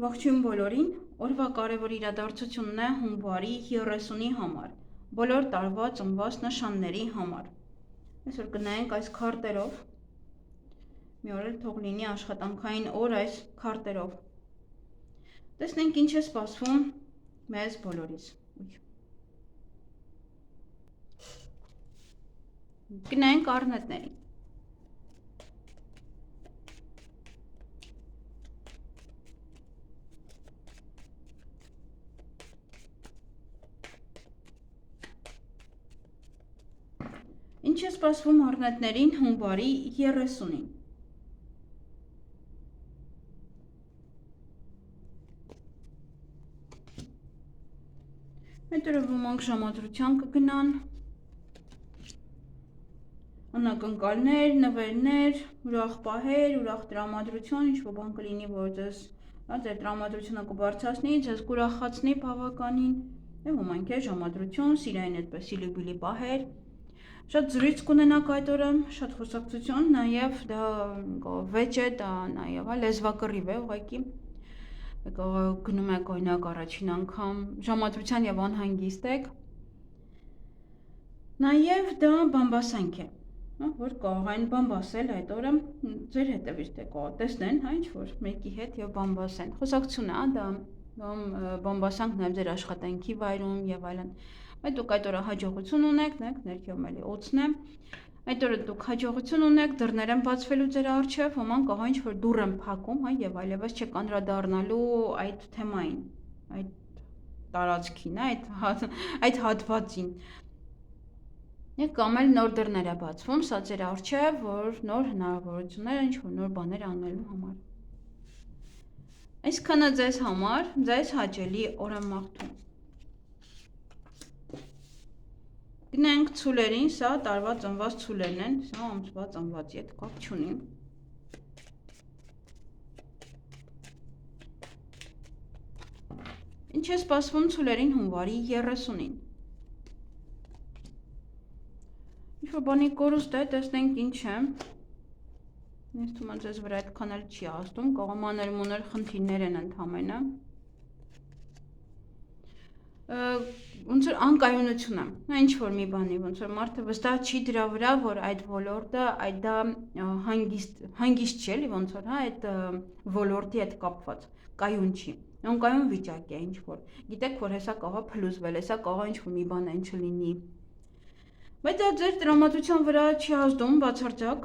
Ողջույն բոլորին, օրվա կարևոր իրադարձությունն է հունվարի 30-ի համար, բոլոր տարվա ծնված նշանների համար։ Այսօր գնայինք այս քարտերով, մի օր էլ թող լինի աշխատանքային օր այս քարտերով։ Տեսնենք ինչ է սպասվում մեզ բոլորիս։ Գնայինք առնետներին։ Ինչ է սպասվում առնետներին հունվարի 30-ին։ Այդ օրը ոմանք ժամադրության կգնան, անակնկալներ, նվերներ, ուրախ պահեր, ուրախ տրամադրություն, ինչ-որ բան կլինի, որ ձեզ ձեր տրամադրությունը կբարձրացնի, ձեզ կուրախացնի բավականին, ոմանք է ժամադրություն, սիրային այդպես սիլիբիլի պահեր, շատ զրույց կունենաք այդ օրը, շատ խոսակցություն, նաև դա վեճ է, դա նաև լեզվակռիվ է ուղղակի, գնում եք օրինակ առաջին անգամ ժամադրության եւ անհանգիստ եք, նաև դա բամբասանք է, որ կարող են բամբասել այդ օրը ձեր հետևից տեսնեն, ինչ-որ մեկի հետ եւ բամբասեն, խոսակցություն է, դա բամբասանք նաև ձեր աշխատանքի վայրում եւ այլն, բայց դուք այդ օրը հաջողություն ունեք, ներքևում էլի օծն է, այդ օրը դուք հաջողություն ունեք, դռներ են բացվելու ձեր առջև, ոմանք ահա ինչ-որ դուռ են փակում, եւ այլևս չեք անդրադառնալու այդ թեմային, այդ տարածքին, այդ հատվածին։ Կամ էլ նոր դռներ է բացվում, սա ձեր առջև, որ նոր հնարավորություններ, ինչ-որ նոր բաներ անելու համար։ Այսքանը ձեզ համար, ձեզ հաճելի օր եմ մաղթում։ Գնանք ցուլերին, սա տարվա ծնված ցուլերն են, սա ամսվա ծնվածի հետ կապ չունի։ Ինչ է սպասվում ցուլերին հունվարի 30-ին։ Ինչ-որ բանի կորուստ է, տեսնենք ինչ է։ Ինձ թվում է ձեզ վրա այդքան էլ չի ազդում, կողմաներ մուներ խնդիրներ են ընդամենը։ Ոնց որ անկայունություն է, ինչ որ մի բանի, ոնց որ մարդը վստահ չի դրա վրա, որ այդ ոլորտը, այդ դա հանգիստ չի, էլի ոնց որ, այդ ոլորտի հետ կապված, կայուն չի, անկայուն վիճակ է, ինչ որ, գիտեք, որ հեսա կարող է փլուզվել, հեսա կարող է ինչ որ մի բան այն չլինի, բայց դա ձեր տրամադրության վրա չի ազդում, բացարձակ,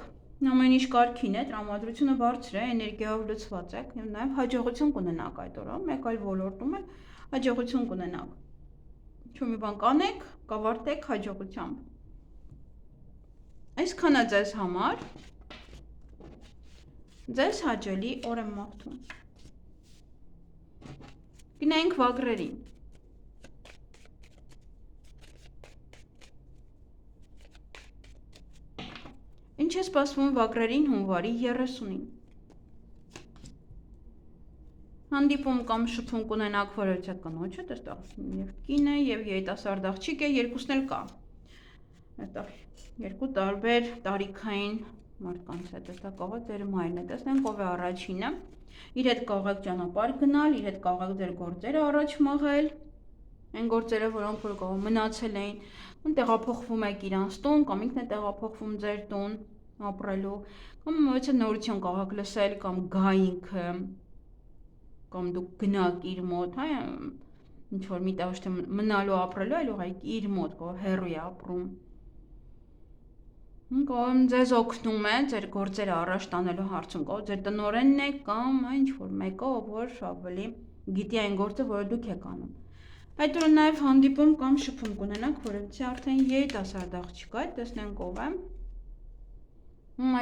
ամեն ինչ կարգին է, տրամադրությունը բարձր է, էներգիայով լցված եք, եւ նաեւ հաջողություն կունենաք այդ օրը, մեկ այլ ոլորտում էլ հաջողություն կունենաք։ Ինչ-որ մի բան կանեք, կավարտեք հաջողությամբ։ Այսքանը ձեզ համար, ձեզ հաճելի օր եմ մաղթում։ Գնայինք վագրերին։ Ինչ է սպասվում վագրերին հունվարի 30-ին։ Հանդիպում կամ շփում կունենաք որևէ կնոջը, այստեղ եւ կին է եւ երիտասարդ աղջիկ է, երկուսն էլ կա։ Այստեղ երկու տարբեր տարիքային մարդկանց հետ, այստեղ կարող է ձեր մայրն է, տեսնենք ով է առաջինը, իր հետ կարող եք ճանապարհ գնալ, իր հետ կարող եք ձեր գործերը առաջ մղել, այն գործերը, որոնք որ կարող մնացել էին, տեղափոխվում եք իրանց տուն, կամ ինքն է տեղափոխվում ձեր տուն ապրելու, կամ որևէ նորություն կարող եք լսել, կամ գա ինքը կամ դուք գնաք իր մոտ, ինչ-որ մի տեղ ոչ թե մնալու ապրելու, այլ ուղղակի իր մոտ, որ հեռու է ապրում։ Կամ ձեզ օգնում է ձեր գործերը առաջ տանելու հարցում, կամ ձեր տնօրենն է, կամ ինչ-որ մեկը, որ ավելի գիտի այն գործը, որը դուք եք անում։ Այդ օրը նաև հանդիպում կամ շփում կունենաք, որովհետեւ արդեն երիտասարդ աղջիկ է, տեսնենք ով է։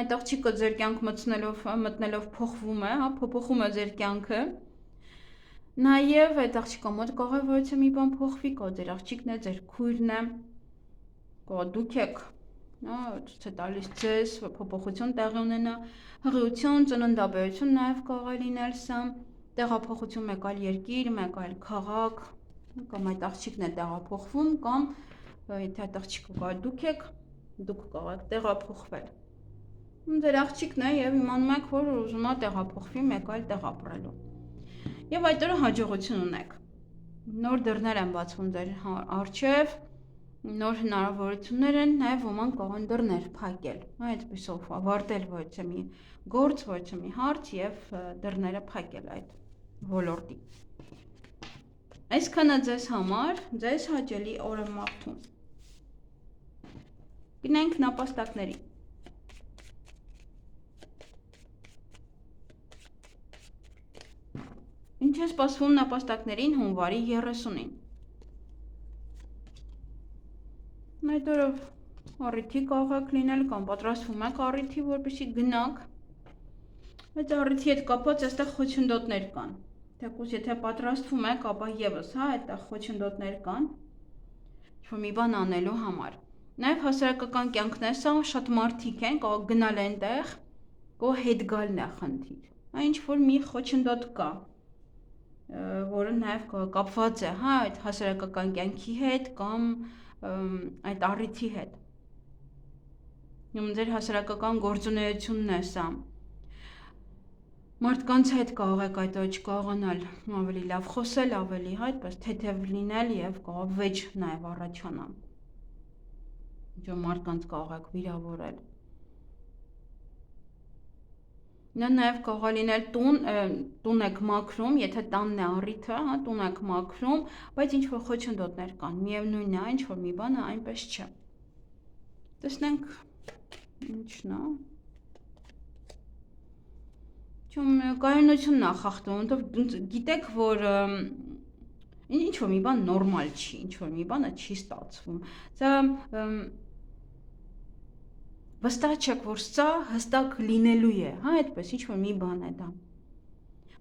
Այդ աղջիկը ձեր կյանք մտնելով փոխվում է, փոփոխում է ձեր կյանքը։ Նաև այդ աղջիկա մոտ կարող է որևէ մի բան փոխվի, կամ ձեր աղջիկն է, ձեր քույրն է, կամ դուք եք, ցույց է տալիս ձեզ, որ փոփոխություն տեղի ունենա, հղիություն, ծննդաբերություն նաև կարող է լինել սա, տեղափոխություն մեկ այլ երկիր, մեկ այլ քաղաք, կամ այդ աղջիկն է տեղափոխվում, կամ եթե այդ աղջիկը կարող դուք եք, դուք կարող եք տեղափոխվել։ Ձեր աղջիկն է եւ իմանում եք, որ ուզում է տեղափոխվի մեկ այլ տեղ ապրելու։ Եվ այդ օրը հաջողություն ունեք։ Նոր դռներ են բացվում ձեր առջև, նոր հնարավորություններ են, նաև ոմանք կարող են դռներ փակել, այդպիսով ավարտել ոչ մի գործ, ոչ մի հարց եւ դռները փակել այդ ոլորտի։ Այսքանը ձեզ համար, ձեզ հաճելի օր եմ մաղթում։ Գնանք նապաստակների։ Ինչ է սպասվում նապաստակներին հունվարի 30-ին։ Այդ օրը առիթի կարող եք լինել կամ պատրաստվում եք առիթի, որպեսզի գնաք։ Այդ առիթի հետ կապված այստեղ խոչընդոտներ կան։ Թեկուզ եթե պատրաստվում եք, ապա եւս, այդտեղ խոչընդոտներ կան, ինչ-որ մի բան անելու համար։ Նաև հասարակական կյանքն է, սա շատ մարդիկ են, կարող գնալ այնտեղ, կարող հետ գալն է խնդիր։ Այն ինչ-որ մի խոչընդոտ կա, որը նաև կապված է, այդ հասարակական կյանքի հետ կամ այդ առիթի հետ։ Ձեր հասարակական գործունեությունն է սա։ Մարդկանց հետ կարող եք այդ ոչ կարողանալ ավելի լավ խոսել, ավելի այդպես թեթև լինել եւ կարող վեճ նաև առաջանա։ Ինչ մարդկանց կարող եք վիրավորել։ Նա նաև կարող է լինել տուն եք մաքրում, եթե տանն է առիթը, տուն եք մաքրում, բայց ինչ որ խոչընդոտներ կան, միևնույնն է, ինչ որ մի բանը այնպես չէ։ Տեսնենք ինչն է։ Կայունությունն է խախտում, որովհետև գիտեք, որ ինչ որ մի բան նորմալ չի, ինչ որ մի բանը չի ստացվում։ Սա վստահ չեք, որ սա հստակ լինելու է, այդպես ինչ որ մի բան է դա։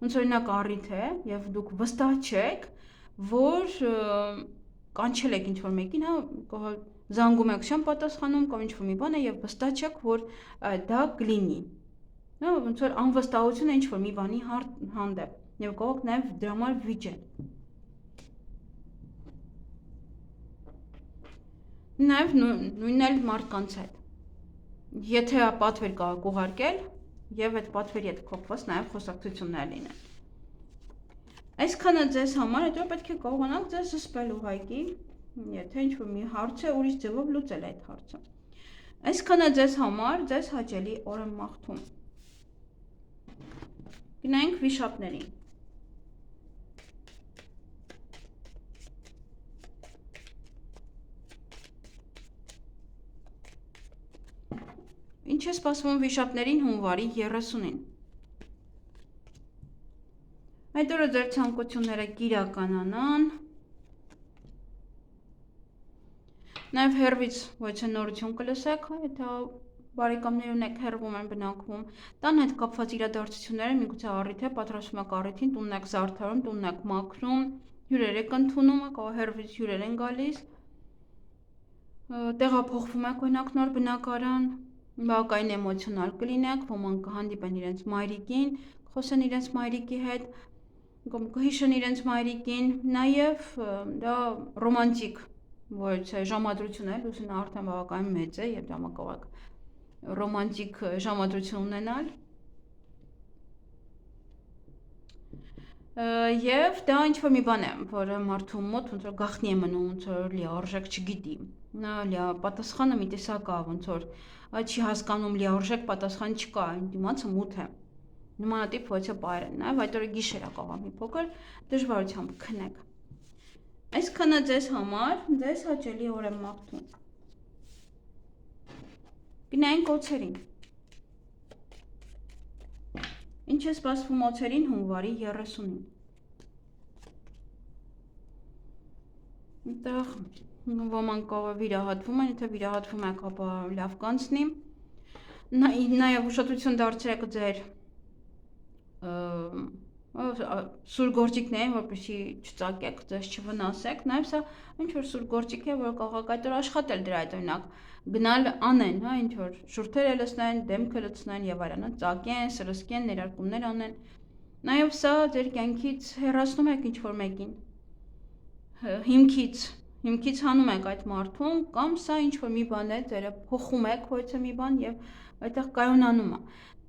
Ոնց օրինակ առիթ է եւ դուք վստահ չեք, որ կանչել եք ինչ որ մեկին, զանգում եք, չեմ պատասխանում կամ ինչ որ մի բան է եւ վստահ չեք, որ դա կլինի։ Ոնց որ անվստահություն է ինչ որ մի բանի հանդեպ եւ կարող նաեւ դրա համար վիճել։ Նաեւ նույնն էլ մարդկանց հետ։ Եթե պատվեր կարող ուղարկել եւ այդ պատվերի հետ կապված նաեւ խոսակցություններ լինեն։ Այսքանը ձեզ համար, հետո պետք է կարողանաք ձեզ զսպել ուղղակի, եթե ինչ-որ մի հարց է, ուրիշ ձևով լուծել այդ հարցը։ Այսքանը ձեզ համար, ձեզ հաճելի օր եմ մաղթում։ Գնանք վիշապներին։ Ինչ է սպասվում վիշապներին հունվարի 30-ին։ Այդ օրը ձեր ցանկությունները կիրականանան։ Նաև հեռվից ոչ նորություն կլսեք, եթե բարեկամներ ունեք հեռվում են բնակվում։ Տան հետ կապված իրադարձությունները միգուցե առիթ է, պատրաստվում եք առիթին, տունն եք զարդարում, տունն եք մաքրում, հյուրեր եք ընդունում, կարող հեռվից հյուրեր են գալիս։ Տեղափոխվում եք օրինակ նոր բնակարան, բավականին էմոցիոնալ կլինեք, ոմանք կհանդիպեն իրենց մայրիկին, կխոսեն իրենց մայրիկի հետ, կամ կհիշեն իրենց մայրիկին, նաև դա ռոմանտիկ ոչ ժամադրություն է, լուսինը արդեն բավականին մեծ է եւ դա կարող եք ռոմանտիկ ժամադրություն ունենալ։ Եվ դա ինչ-որ մի բան է, որը մարդու մոտ ոնց որ գաղտնի է մնում, ոնց որ լիարժեք չգիտի։ Նա պատասխանը մի տեսակ է, ոնց որ չի հասկանում լիարժեք պատասխան չկա, դիմացը մութ է։ Նմանատիպ ոչը բայր են, նաև այդ օրը գիշեր է կարող մի փոքր դժվարությամբ քնեք։ Այսքանը ձեզ համար, ձեզ հաճելի օր եմ մաղթում։ Գնանք օձերին։ Ինչ է սպասվում օձերին հունվարի 30-ին։ Այդտեղ ոմանք կարող վիրահատվում են, եթե վիրահատվում եք, ապա լավ կանցնի։ Նաև ուշադրություն դարձրեք ձեր սուր գործիքներին, որպեսզի չծակեք, ձեզ չվնասեք, նաև սա ինչ-որ սուր գործիք է, որ կարող եք այդ օր աշխատել դրա հետ, օրինակ գնալ անեն, ինչ-որ շուրթերը լցնեն, դեմքը լցնեն եւ այլն, ծակեն, սրսկեն, ներարկումներ անեն։ Նաև սա ձեր կյանքից հեռացնում եք ինչ-որ մեկին։ Հիմքից հանում եք այդ մարդուն, կամ սա ինչ-որ մի բան է, ձերը փոխում եք ոչ մի բան եւ այդտեղ կայունանում է։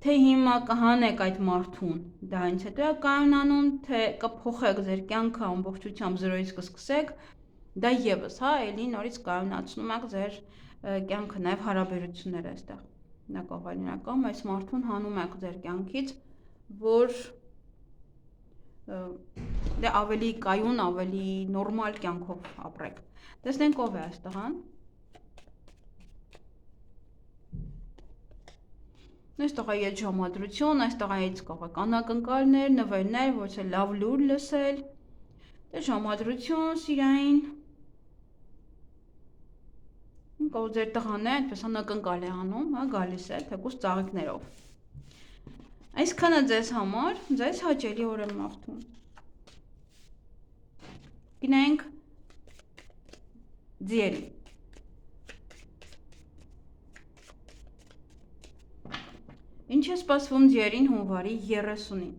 թե հիմա կհանեք այդ մարդուն, դա ինձ հետո է կայունանում, թե կփոխեք ձեր կյանքը ամբողջությամբ 0-ից կսկսեք, դա եւս, հա, էլի նորից կայունացնում եք ձեր կյանքը, նաեւ հարաբերությունները այստեղ։ Դա կարող է լինել կամ այս մարդուն հանում եք ձեր կյանքից, որ դե ավելի կայուն, ավելի նորմալ կյանքով ապրեք։ Տեսնենք ով է այստեղ, հա։ Այստեղ է այդ ժամադրություն, այստեղ է կարող եք անակնկալներ, նվերներ, ոչ թե լավ լուր լսել, դե ժամադրություն, սիրային, կարող ձեր տղան է, այդպես անակնկալ է անում, հա, գալիս է, թեկուզ ծաղիկներով։ Այսքանը ձեզ համար, ձեզ հաճելի օր եմ մաղթում։ Գնանք ձիերի։ Ինչ է սպասվում ձիերին հունվարի 30-ին։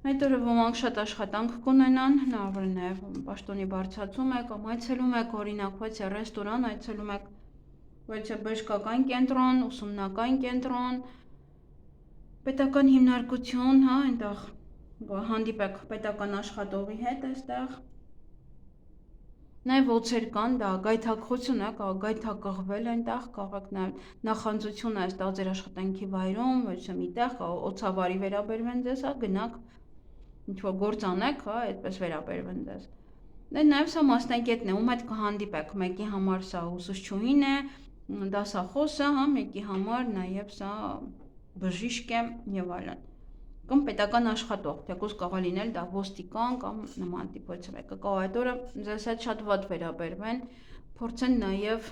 Այդ օրը ոմանք շատ աշխատանք կունենան, հնարավոր է նաև պաշտոնի բարձրացում եք, կամ այցելում եք, օրինակ, ոչ թե ռեստորան, այցելում եք, ոչ թե բժշկական կենտրոն, ուսումնական կենտրոն, պետական հիմնարկություն, հա, այնտեղ հանդիպեք պետական աշխատողի հետ այստեղ։ Նաև օձեր կան, դա գայթակղություն է, կարող գայթակղվել այնտեղ, կարող եք նաև նախանձություն է այստեղ ձեր աշխատանքի վայրում, ոչ թե միտեղ, կարող օձավարի վերաբերվեն ձեզ, հա, գնաք, ինչ-որ գործ անեք, հա, այդպես վերաբերվեն ձեզ։ Դե նաև սա մասնագետն է, ում հետ կհանդիպեք, մեկի համար սա ուսուցչուհին է, դասախոսը, հա, մեկի համար նաև սա բժիշկ է եւ այլն։ Կամ պետական աշխատող, թեկուզ կարող է լինել դա ոստիկան կամ նման տիպոց մեկը, կարող այդ օրը ձեզ հետ շատ վատ վերաբերվեն, փորձեն նաև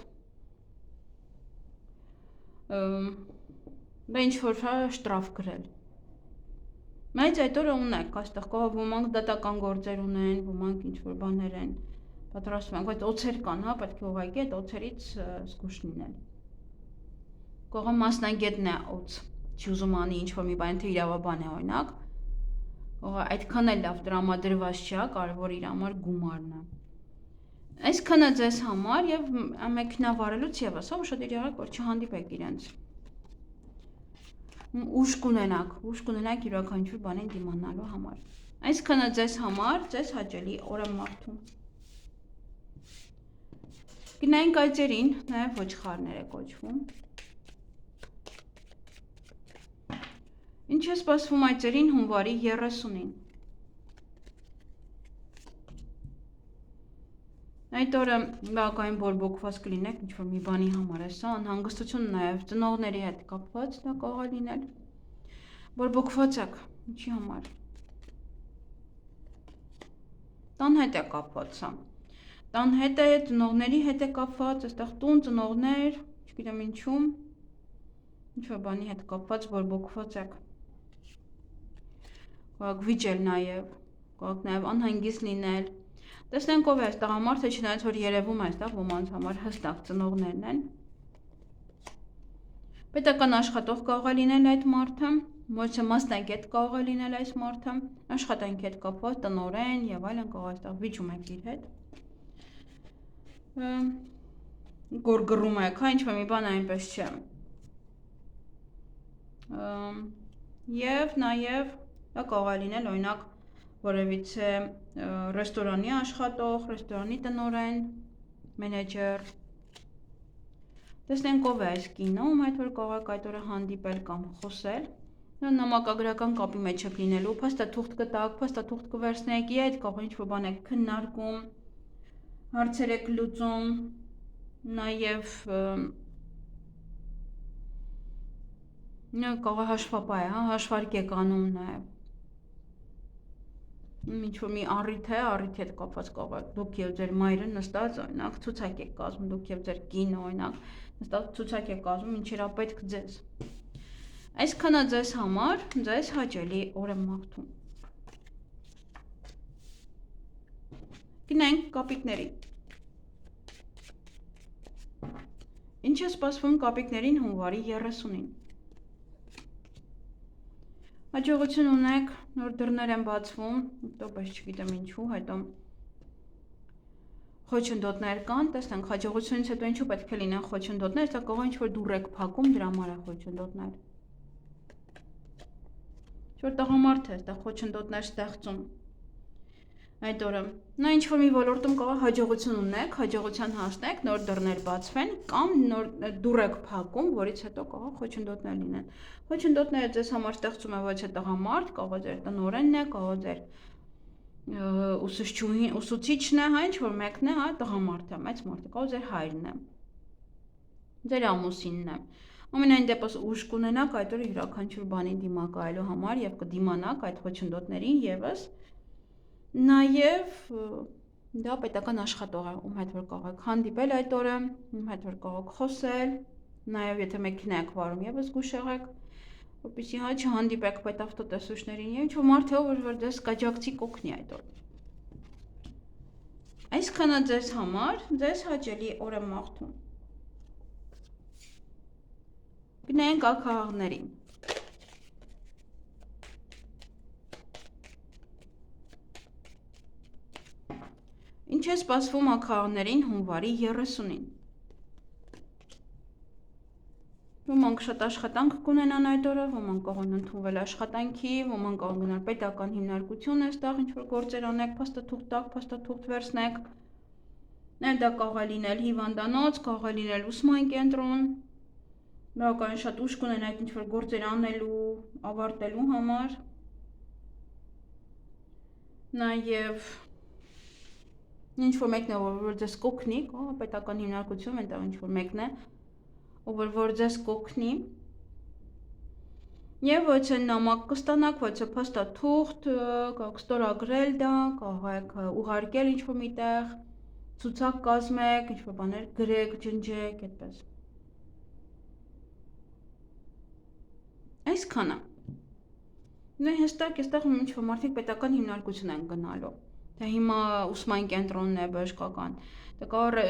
դա ինչ-որ շտրաֆ գրել։ Բայց այդ օրը ունեք, այստեղ կարող ոմանք դատական գործեր ունեն, ոմանք ինչ-որ բաներ են պատրաստում են, բայց օձեր կան, հա, պետք է ուղղակի այդ օձերից զգույշ լինել։ Կարող մասնագետն է օձ, չի ուզում անի ինչ-որ մի բան, թե իրավաբան է օրինակ, այդքան էլ լավ տրամադրված չի, կարևոր իր համար գումարն է։ Այսքանը ձեզ համար եւ մեքենա վարելուց եւս, հա, ուշադիր եղեք, որ չհանդիպեք իրենց։ Ուժ կունենաք յուրաքանչյուր բանին դիմանալու համար։ Այսքանը ձեզ համար, ձեզ հաճելի օր եմ մաղթում։ Գնայինք այծերին, նաեւ ոչխարներ է կոչվում։ Ինչ է սպասվում այծերին հունվարի 30-ին։ Այդ օրը բավականին բորբոքված կլինեք, ինչ-որ մի բանի համար է սա, անհանգստություն նաև ծնողների հետ կապված դա կարող է լինել։ Բորբոքված եք, ինչի համար։ Տան հետ է կապված սա։ Տան հետ է, ծնողների հետ է կապված, այստեղ տուն, ծնողներ, չգիտեմ ինչու, ինչ-որ բանի հետ կապված բորբոքված եք։ Կարող վիճել նաև, կարող նաև անհանգիստ լինել։ Տեսնենք ով է այստեղ մարդը, չնայած որ երևում է այստեղ ոմանց համար հստակ ծնողներն են։ Պետական աշխատող կարող է լինել այդ մարդը, ոչ թե մասնագետ կարող է լինել այս մարդը, աշխատանքի հետ կապված տնօրեն եւ այլն կարող է այստեղ վիճում եք իր հետ։ Գորգռում եք, հա, ինչ-որ մի բան այնպես չէ։ Եվ նաև դա կարող է լինել օրինակ որևիցե ռեստորանի աշխատող, ռեստորանի տնօրեն, մենեջեր։ Տեսնենք ով է այս կինը, ում հետ որ կարող եք այդ օրը հանդիպել կամ խոսել։ Նամակագրական կապի մեջ եք լինելու, փաստաթուղթ կտակ, փաստաթուղթ կվերցնեք, այդ կարող ինչ-որ բան եք քննարկում, հարցեր եք լուծում, նաև կարող է հաշվապահ է, հա, հաշվարկ եք անում նաև։ Ինչ-որ մի առիթ է, առիթի հետ կապված կարող է դուք եւ ձեր մայրը նստած օրինակ ցուցակ եք կազմում, դուք եւ ձեր կինը օրինակ նստած ցուցակ եք կազմում, ինչեր է պետք ձեզ։ Այսքանը ձեզ համար, ձեզ հաճելի օր եմ մաղթում։ Գնանք կապիկների։ Ինչ է սպասվում կապիկներին հունվարի 30-ին։ Հաջողություն ունեք, նոր դռներ են բացվում, հետո բայց չգիտեմ ինչու, հետո խոչընդոտներ կան, տեսնենք հաջողությունից հետո ինչու պետք է լինեն խոչընդոտներ, սա կարող է ինչ-որ դուռ եք փակում, դրա համար է խոչընդոտներ։ Ինչ-որ տղամարդ է այստեղ խոչընդոտներ ստեղծում։ Այդ օրը նա ինչ-որ մի ոլորտում կարող է հաջողություն ունեք, հաջողության հասնեք, նոր դռներ բացվեն կամ նոր դուռ եք փակում, որից հետո կարող է խոչընդոտներ լինեն։ Խոչընդոտները ձեզ համար ստեղծում է ոչ թե տղամարդ, կարող է ձեր տնօրենն է, կարող է ձեր ուսուցիչն է, հա, ինչ-որ մեկն է, հա, տղամարդ է, մեծ մարդ է, կարող ձեր հայրն է, ձեր ամուսինն է։ Ամենայն դեպս ուժ կունենաք այդ օրը յուրաքանչյուր բանի դիմակայելու համար եւ կդիմանաք այդ խոչընդոտներին եւս։ Նաեւ դա պետական աշխատող է, ում հետ որ կարող եք հանդիպել այդ օրը, ում հետ որ կարող եք խոսել, նաեւ եթե մեքենա եք վարում եւս զգուշ եղեք, որպեսզի հա չհանդիպեք պետավտոտեսուչներին եւ ինչ-որ մարդ է, որ ձեզ կաջակցի կօգնի այդ օրը։ Այսքանը ձեզ համար, ձեզ հաճելի օր եմ մաղթում։ Գնանք ակահաղներին։ Ինչ է սպասվում ակահաղներին հունվարի 30-ին։ Ոմանք շատ աշխատանք կունենան այդ օրը, ոմանք կարող են ընդունվել աշխատանքի, ոմանք կարող են գնալ պետական հիմնարկություն այստեղ ինչ-որ գործեր անեք, փաստաթուղթ տակ, փաստաթուղթ վերցնեք։ Նաև դա կարող է լինել հիվանդանոց, կարող է լինել ուսման կենտրոն։ Բավականին շատ ուժ կունենաք ինչ-որ գործեր անելու, ավարտելու համար։ Նաև ինչ-որ մեկն է, որ ձեզ կօգնի, կարող է պետական հիմնարկություն, այնտեղ ինչ-որ մեկն է, որ ձեզ կօգնի եւ ոչ նամակ կստանաք, ոչ փաստաթուղթ, կարող ստորագրել դա, կարող եք ուղարկել ինչ-որ միտեղ, ցուցակ կազմեք, ինչ-որ բաներ գրեք, ջնջեք, այդպես։ Այսքանը։ Նույն հստակ այստեղ ինչ-որ մարդիկ պետական հիմնարկություն են գնալու։ Թե հիմա ուսման կենտրոնն է բժշկական, դա կարող է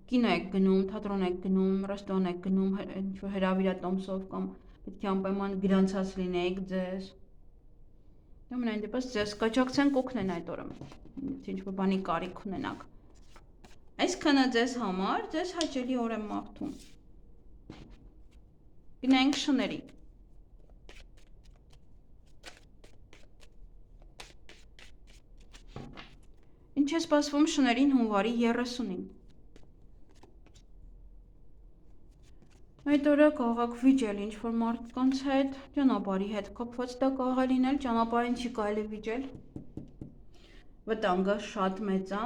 կինո եք գնում, թատրոն եք գնում, ռեստորան եք գնում, ինչ-որ հրավիրատոմսով կամ պետք է անպայման գրանցած լինեիք ձեզ։ Ամենայն դեպս ձեզ կաջակցեն կօգնեն այդ օրը, ինչ-որ բանի կարիք ունենաք։ Այսքանը ձեզ համար, ձեզ հաճելի օր եմ մաղթում։ Գնանք շների։ Ինչ է սպասվում շներին հունվարի 30-ին։ Այդ օրը կարող եք վիճել ինչ-որ մարդկանց հետ, ճանապարհի հետ կապված դա կարող է լինել, ճանապարհին չի կարելի վիճել։ Վտանգը շատ մեծ է։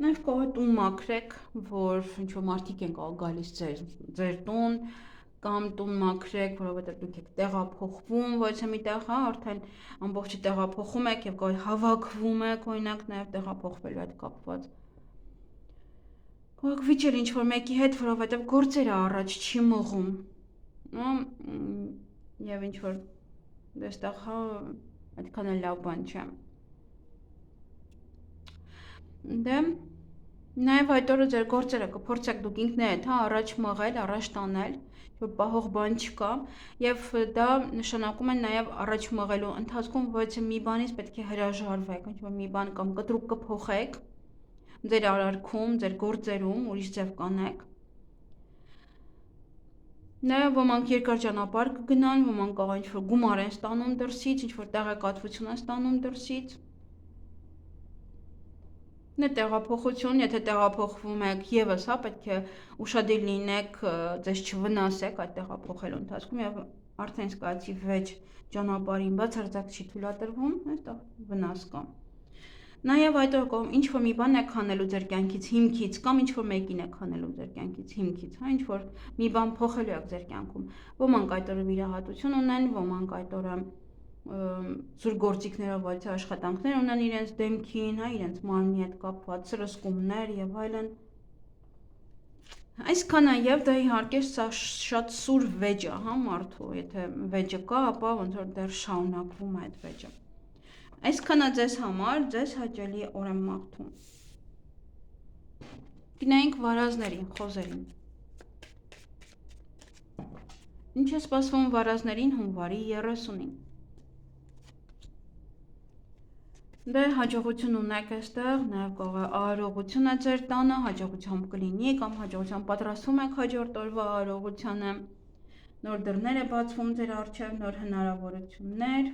Նաև կարող է տուն մաքրեք, որ ինչ-որ մարդիկ են կարող գալիս ձեր տուն, կամ տուն մաքրեք, որովհետև դուք եք տեղափոխվում, ոչ թե միտեղ, հա, արդեն ամբողջը տեղափոխում եք եւ կարող է հավաքվում եք, օրինակ, նաև տեղափոխվելու հետ կապված։ Կարող եք վիճել ինչ-որ մեկի հետ, որովհետև գործերը առաջ չի մղում։ Եվ ինչ-որ դեստեղ, հա, այդքան էլ լավ բան չէ։ Դե նաև այդ օրը ձեր գործերը կփորձեք դուք ինքներդ, հա, առաջ մղել, առաջ տանել, որ պահող բան չկա, եւ դա նշանակում է նաև առաջ մղելու ընթացքում ոչ մի բանից պետք է հրաժարվեք, ինչ-որ մի բան կամ կտրուկ կփոխեք ձեր արարքում, ձեր գործերում, ուրիշ ձև կանեք։ Նաև ոմանք երկար ճանապարհ կգնան, ոմանք կարող ինչ-որ գումար են ստանում դրսից, ինչ-որ տեղեկատվություն են ստանում դրսից։ Նա տեղափոխություն, եթե տեղափոխվում եք եւս, հա, պետք է ուշադիր լինեք, ձեզ չվնասեք այդ տեղափոխելու ընթացքում եւ արդեն սկացի վեճ ճանապարհին բացարձակ չի թույլատրվում, այստեղ վնաս կա։ Նաև այդ օրը ինչ-որ մի բան եք անելու ձեր կյանքից հիմքից կամ ինչ-որ մեկին եք անելու ձեր կյանքից հիմքից, հա, ինչ-որ մի բան փոխելու եք ձեր կյանքում։ Ոմանք այդ օրը վիրահատություն ունեն, ոմանք այդ օրը զուր գործիքներով ոչ աշխատանքներ ունեն իրենց դեմքին, հա, իրենց մարմնի հետ կապված սրսկումներ եւ այլն։ Այսքանը եւ դա իհարկե շատ սուր վեճ է, հա, մարդու, եթե վեճը կա, ապա ոնց որ դեռ շարունակվում է այդ վեճը։ Այսքանը ձեզ համար, ձեզ հաճելի օր եմ մաղթում։ Գնանք վարազներին, խոզերին։ Ինչ է սպասվում վարազներին հունվարի 30-ին։ Դե հաջողություն ունեք այստեղ, նաև կարող է արարողություն է ձեր տանը, հաջողությամբ կլինի կամ հաջողությամբ պատրաստվում եք հաջորդ օրվա արարողությանը, նոր դռներ է բացվում ձեր առջև, նոր հնարավորություններ,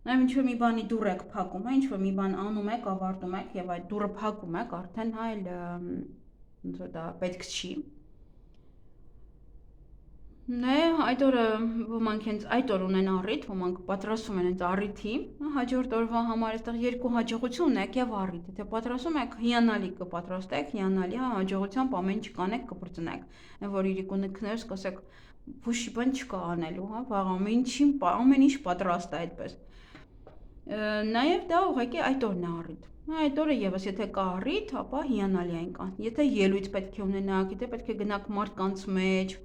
նաև ինչ-որ մի բանի դուռ եք փակում, ինչ-որ մի բան անում եք, ավարտում եք և այդ դուռը փակում եք, արդեն այլ ոնց որ դա պետք չի։ Նե այդ օրը ոմանք հենց այդ օր ունեն առիթ, ոմանք պատրաստվում են հենց առիթի, հաջորդ օրվա համար այստեղ երկու հաջողություն ունեք եւ առիթ, եթե պատրաստում եք հիանալի կպատրաստեք, հիանալի հաջողությամբ ամեն ինչ կանեք կպրծնեք, այն որ իրիկունքներս կասեք ոչի բան չկա անելու, վաղ ամեն ինչ պատրաստ է այդպես։ Նաեւ դա ուղղակի այդ օրն է առիթ։ Այդ օրը եւս եթե կա առիթ, ապա հիանալի այն կան։ Եթե ելույթ պետք է ունենաք, եթե պետք է գնաք մարդկանց մեջ,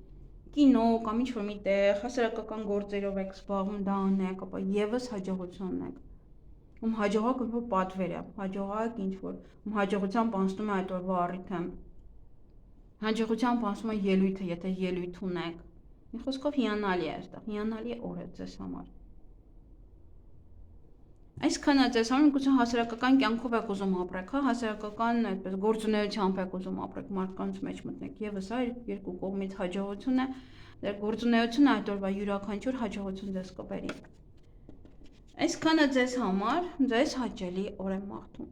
կինո կամ ինչ-որ մի տեղ, հասարակական գործերով եք զբաղվում, դա անեք, ապա եւս հաջողություն ունեք։ Ում հաջողակ ինչ-որ պատվեր է, հաջողակ ինչ-որ, ում հաջողությամբ անցնում է այդ օրվա առիթը։ Հաջողությամբ անցնում է ելույթը, եթե ելույթ ունեք։ Մի խոսքով հիանալի է այստեղ, հիանալի օր է ձեզ համար։ Այսքանը ձեզ համար միգուցե հասարակական կյանքով եք ուզում ապրեք, հասարակական այդպես գործունեությամբ եք ուզում ապրեք, մարդկանց մեջ մտնեք, եւս երկու կողմից հաջողություն է, դեր գործունեությունը այդ օրվա յուրաքանչյուր հաջողություն ձեզ կբերի։ Այսքանը ձեզ համար, ձեզ հաճելի օր եմ մաղթում։